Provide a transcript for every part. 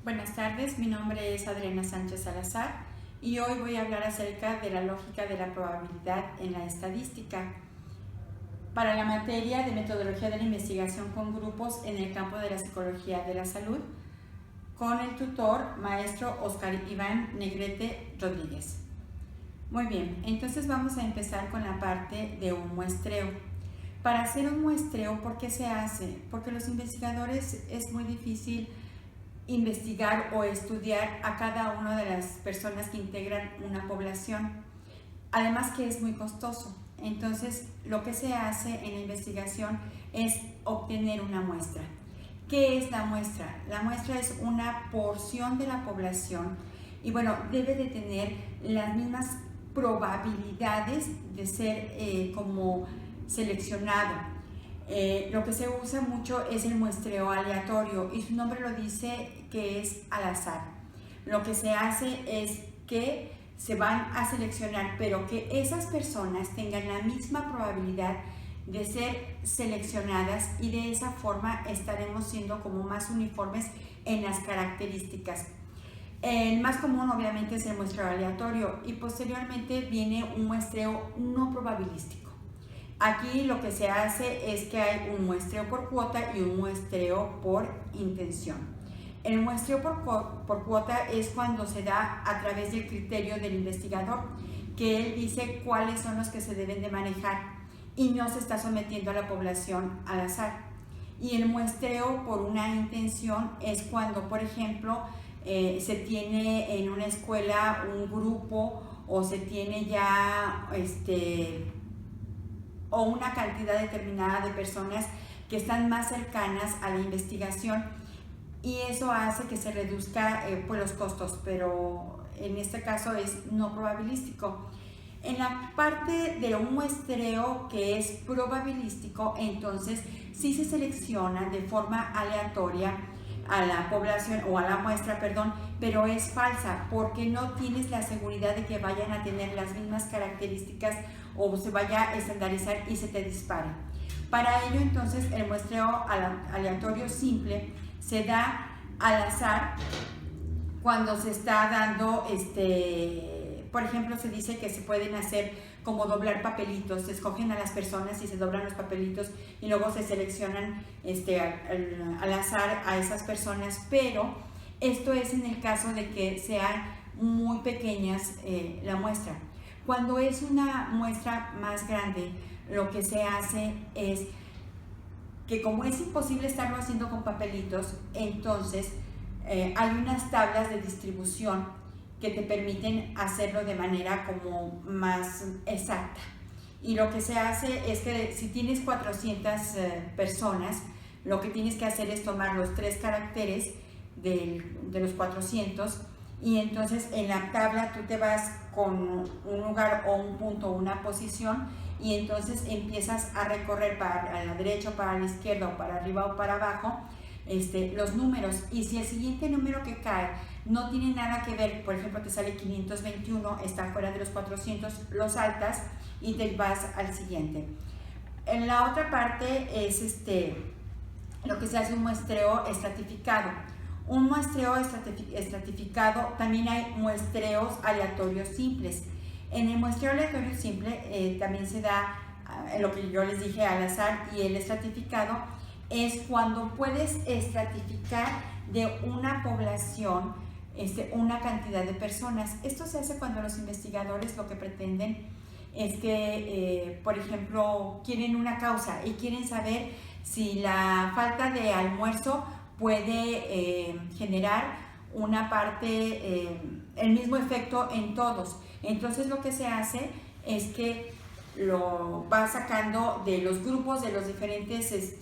Buenas tardes, mi nombre es Adriana Sánchez Salazar y hoy voy a hablar acerca de la lógica de la probabilidad en la estadística para la materia de metodología de la investigación con grupos en el campo de la psicología de la salud con el tutor maestro Oscar Iván Negrete Rodríguez. Muy bien, entonces vamos a empezar con la parte de un muestreo. Para hacer un muestreo, ¿por qué se hace? Porque los investigadores es muy difícil investigar o estudiar a cada una de las personas que integran una población, además que es muy costoso. Entonces, lo que se hace en la investigación es obtener una muestra. ¿Qué es la muestra? La muestra es una porción de la población y bueno, debe de tener las mismas probabilidades de ser como seleccionado. Lo que se usa mucho es el muestreo aleatorio y su nombre lo dice que es al azar. Lo que se hace es que se van a seleccionar, pero que esas personas tengan la misma probabilidad de ser seleccionadas y de esa forma estaremos siendo como más uniformes en las características. El más común obviamente es el muestreo aleatorio y posteriormente viene un muestreo no probabilístico. Aquí lo que se hace es que hay un muestreo por cuota y un muestreo por intención. El muestreo por cuota es cuando se da a través del criterio del investigador, que él dice cuáles son los que se deben de manejar y no se está sometiendo a la población al azar. Y el muestreo por una intención es cuando, por ejemplo, se tiene en una escuela un grupo o se tiene ya o una cantidad determinada de personas que están más cercanas a la investigación y eso hace que se reduzca pues los costos, pero en este caso es no probabilístico. En la parte de un muestreo que es probabilístico, entonces sí se selecciona de forma aleatoria a la población o a la muestra, perdón, pero es falsa porque no tienes la seguridad de que vayan a tener las mismas características o se vaya a estandarizar y se te dispare. Para ello entonces el muestreo aleatorio simple se da al azar cuando se está dando, por ejemplo, se dice que se pueden hacer como doblar papelitos, se escogen a las personas y se doblan los papelitos y luego se seleccionan al azar a esas personas, pero esto es en el caso de que sean muy pequeñas la muestra. Cuando es una muestra más grande, lo que se hace es que como es imposible estarlo haciendo con papelitos, entonces hay unas tablas de distribución que te permiten hacerlo de manera como más exacta. Y lo que se hace es que si tienes 400 personas, lo que tienes que hacer es tomar los 3 caracteres de los 400 y entonces en la tabla tú te vas con un lugar o un punto o una posición y entonces empiezas a recorrer para la derecha o para la izquierda o para arriba o para abajo los números, y si el siguiente número que cae no tiene nada que ver, por ejemplo te sale 521, está fuera de los 400, lo saltas y te vas al siguiente. En la otra parte es lo que se hace un muestreo estratificado. Un muestreo estratificado, también hay muestreos aleatorios simples. En el muestreo aleatorio simple también se da lo que yo les dije al azar, y el estratificado es cuando puedes estratificar de una población una cantidad de personas. Esto se hace cuando los investigadores lo que pretenden es que, por ejemplo, quieren una causa y quieren saber si la falta de almuerzo puede generar una parte, el mismo efecto en todos. Entonces lo que se hace es que lo va sacando de los grupos de los diferentes,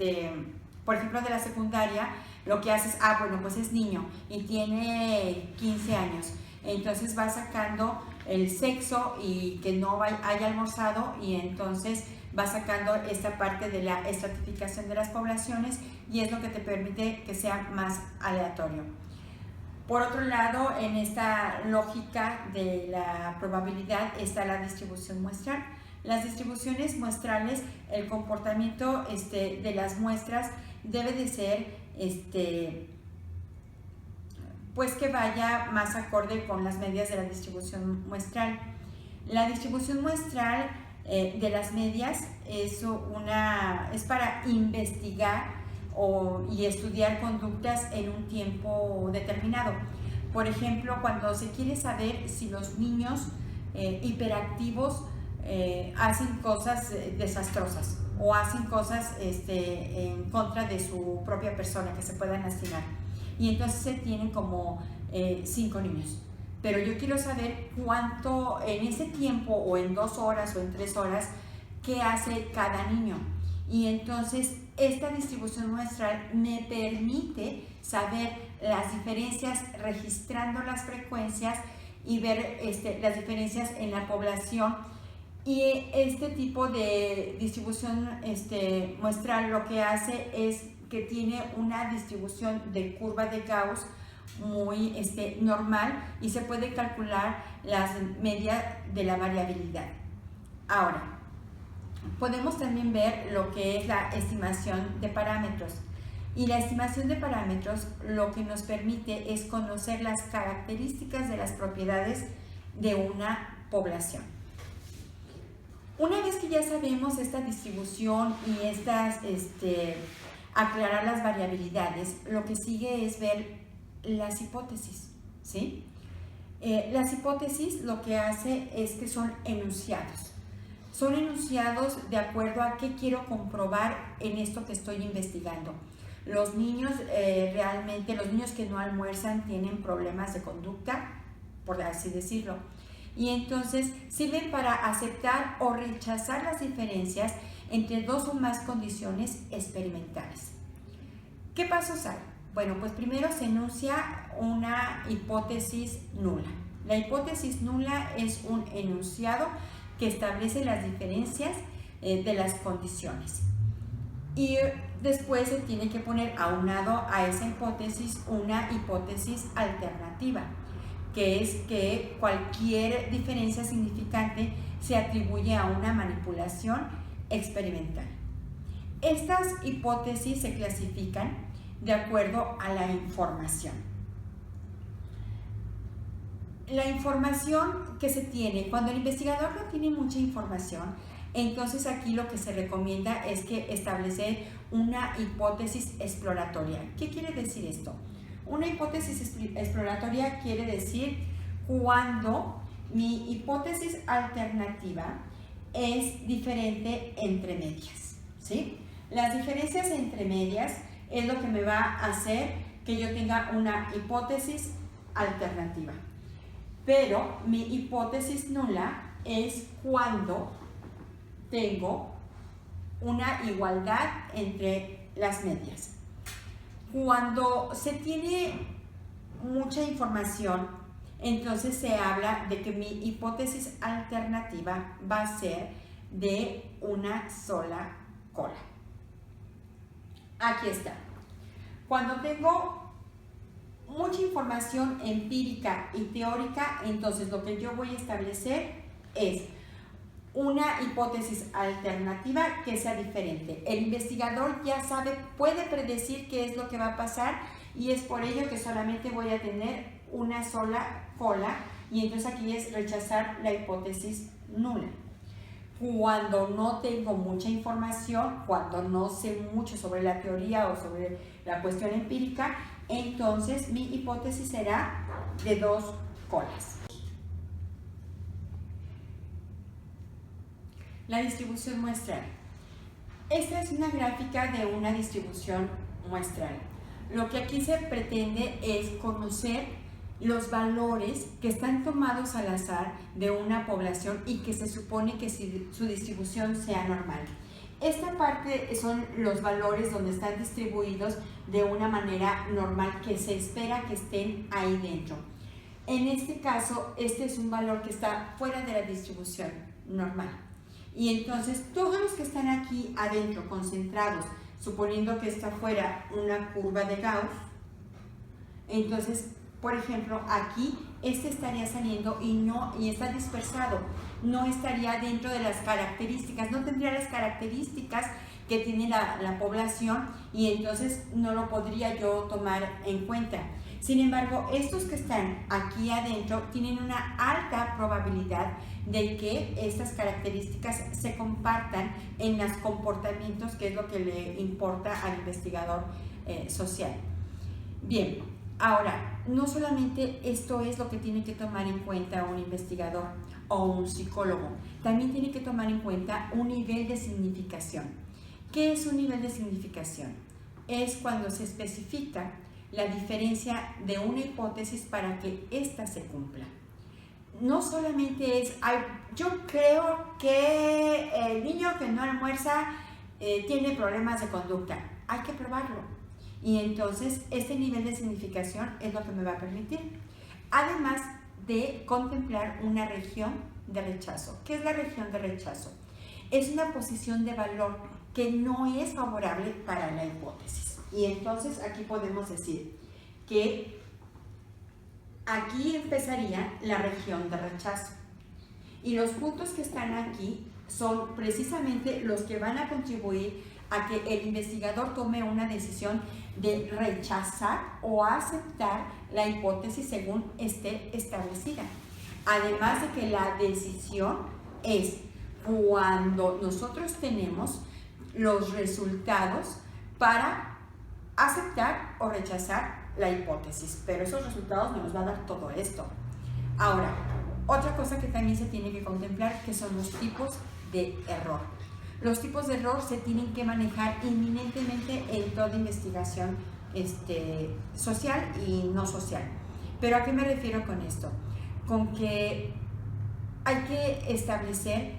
por ejemplo de la secundaria, lo que haces, bueno, pues es niño y tiene 15 años, entonces va sacando el sexo y que no haya almorzado, y entonces va sacando esta parte de la estratificación de las poblaciones y es lo que te permite que sea más aleatorio. Por otro lado, en esta lógica de la probabilidad está la distribución muestral. Las distribuciones muestrales, el comportamiento de las muestras debe de ser pues que vaya más acorde con las medias de la distribución muestral. La distribución muestral de las medias es para investigar y estudiar conductas en un tiempo determinado. Por ejemplo, cuando se quiere saber si los niños hiperactivos hacen cosas desastrosas o hacen cosas en contra de su propia persona, que se puedan lastimar. Y entonces se tienen como 5 niños. Pero yo quiero saber cuánto en ese tiempo, o en 2 horas o en 3 horas, qué hace cada niño. Y entonces esta distribución muestral me permite saber las diferencias registrando las frecuencias y ver las diferencias en la población. Y este tipo de distribución muestral lo que hace es que tiene una distribución de curva de Gauss muy normal, y se puede calcular las medias de la variabilidad. Ahora, podemos también ver lo que es la estimación de parámetros. Y la estimación de parámetros lo que nos permite es conocer las características de las propiedades de una población. Una vez que ya sabemos esta distribución y aclarar las variabilidades, lo que sigue es ver las hipótesis, ¿sí? Las hipótesis lo que hace es que son enunciados. Son enunciados de acuerdo a qué quiero comprobar en esto que estoy investigando. Los niños realmente, los niños que no almuerzan tienen problemas de conducta, por así decirlo. Y entonces sirven para aceptar o rechazar las diferencias entre 2 o más condiciones experimentales. ¿Qué pasos hay? Bueno, pues primero se enuncia una hipótesis nula. La hipótesis nula es un enunciado que establece las diferencias de las condiciones. Y después se tiene que poner aunado a esa hipótesis una hipótesis alternativa, que es que cualquier diferencia significante se atribuye a una manipulación experimental. Estas hipótesis se clasifican de acuerdo a la información. La información que se tiene, cuando el investigador no tiene mucha información, entonces aquí lo que se recomienda es que establecer una hipótesis exploratoria. ¿Qué quiere decir esto? Una hipótesis exploratoria quiere decir cuando mi hipótesis alternativa es diferente entre medias, ¿sí? Las diferencias entre medias es lo que me va a hacer que yo tenga una hipótesis alternativa. Pero mi hipótesis nula es cuando tengo una igualdad entre las medias. Cuando se tiene mucha información, entonces se habla de que mi hipótesis alternativa va a ser de una sola cola. Aquí está. Cuando tengo mucha información empírica y teórica, entonces lo que yo voy a establecer es una hipótesis alternativa que sea diferente. El investigador ya sabe, puede predecir qué es lo que va a pasar, y es por ello que solamente voy a tener una sola cola, y entonces aquí es rechazar la hipótesis nula. Cuando no tengo mucha información, cuando no sé mucho sobre la teoría o sobre la cuestión empírica, entonces mi hipótesis será de 2 colas. La distribución muestral. Esta es una gráfica de una distribución muestral. Lo que aquí se pretende es conocer los valores que están tomados al azar de una población y que se supone que su distribución sea normal. Esta parte son los valores donde están distribuidos de una manera normal, que se espera que estén ahí dentro. En este caso, este es un valor que está fuera de la distribución normal. Y entonces todos los que están aquí adentro concentrados, suponiendo que está fuera una curva de Gauss, entonces, por ejemplo, aquí estaría saliendo y está dispersado, no estaría dentro de las características, no tendría las características que tiene la población, y entonces no lo podría yo tomar en cuenta. Sin embargo, estos que están aquí adentro tienen una alta probabilidad de que estas características se compartan en los comportamientos, que es lo que le importa al investigador social. Bien, ahora, no solamente esto es lo que tiene que tomar en cuenta un investigador o un psicólogo, también tiene que tomar en cuenta un nivel de significación. ¿Qué es un nivel de significación? Es cuando se especifica la diferencia de una hipótesis para que ésta se cumpla. No solamente es, yo creo que el niño que no almuerza tiene problemas de conducta. Hay que probarlo. Y entonces este nivel de significación es lo que me va a permitir. Además de contemplar una región de rechazo. ¿Qué es la región de rechazo? Es una posición de valor que no es favorable para la hipótesis. Y entonces aquí podemos decir que aquí empezaría la región de rechazo. Y los puntos que están aquí son precisamente los que van a contribuir a que el investigador tome una decisión de rechazar o aceptar la hipótesis según esté establecida. Además de que la decisión es cuando nosotros tenemos los resultados para aceptar o rechazar la hipótesis, pero esos resultados nos va a dar todo esto. Ahora, otra cosa que también se tiene que contemplar, que son los tipos de error. Los tipos de error se tienen que manejar inminentemente en toda investigación social y no social. ¿Pero a qué me refiero con esto? Con que hay que establecer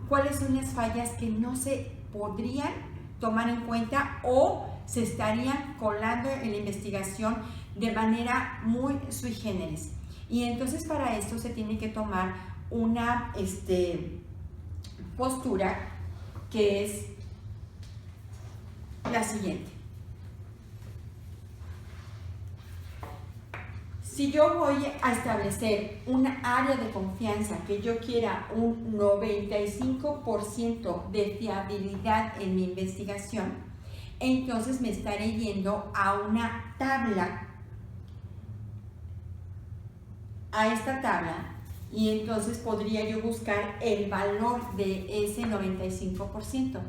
cuáles son las fallas que no se podrían tomar en cuenta o se estarían colando en la investigación de manera muy sui generis. Y entonces para esto se tiene que tomar una postura que es la siguiente. Si yo voy a establecer una área de confianza que yo quiera un 95% de fiabilidad en mi investigación, entonces me estaré yendo a una tabla, a esta tabla, y entonces podría yo buscar el valor de ese 95%.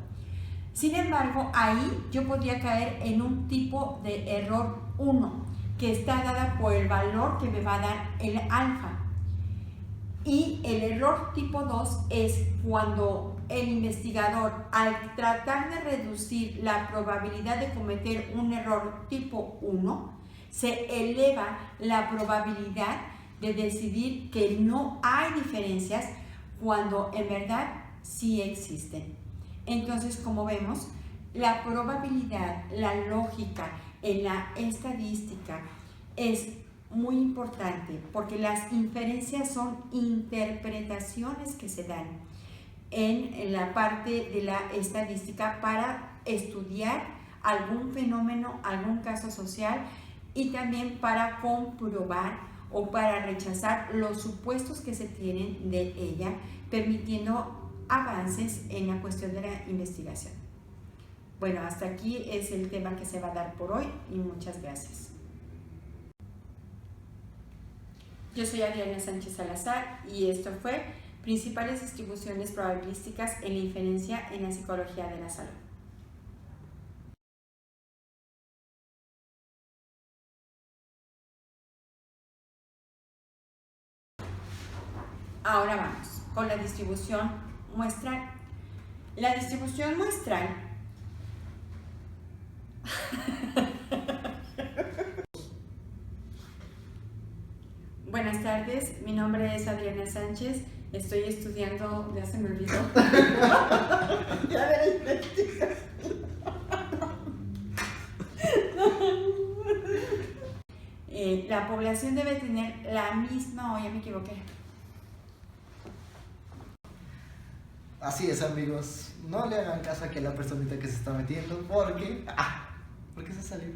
Sin embargo, ahí yo podría caer en un tipo de error 1, que está dada por el valor que me va a dar el alfa. Y el error tipo 2 es cuando el investigador, al tratar de reducir la probabilidad de cometer un error tipo 1, se eleva la probabilidad de decidir que no hay diferencias cuando en verdad sí existen. Entonces, como vemos, la probabilidad, la lógica en la estadística es muy importante porque las inferencias son interpretaciones que se dan en la parte de la estadística para estudiar algún fenómeno, algún caso social y también para comprobar o para rechazar los supuestos que se tienen de ella, permitiendo avances en la cuestión de la investigación. Bueno, hasta aquí es el tema que se va a dar por hoy y muchas gracias. Yo soy Adriana Sánchez Salazar y esto fue Principales distribuciones probabilísticas en la inferencia en la psicología de la salud. Ahora vamos con la distribución muestral. La distribución muestral Buenas tardes, mi nombre es Adriana Sánchez, estoy estudiando, ya se me olvidó. Ya de la investigación. La población debe tener la misma, ya me equivoqué. Así es, amigos, no le hagan caso aquí a la personita que se está metiendo porque... ¿Por qué se salió?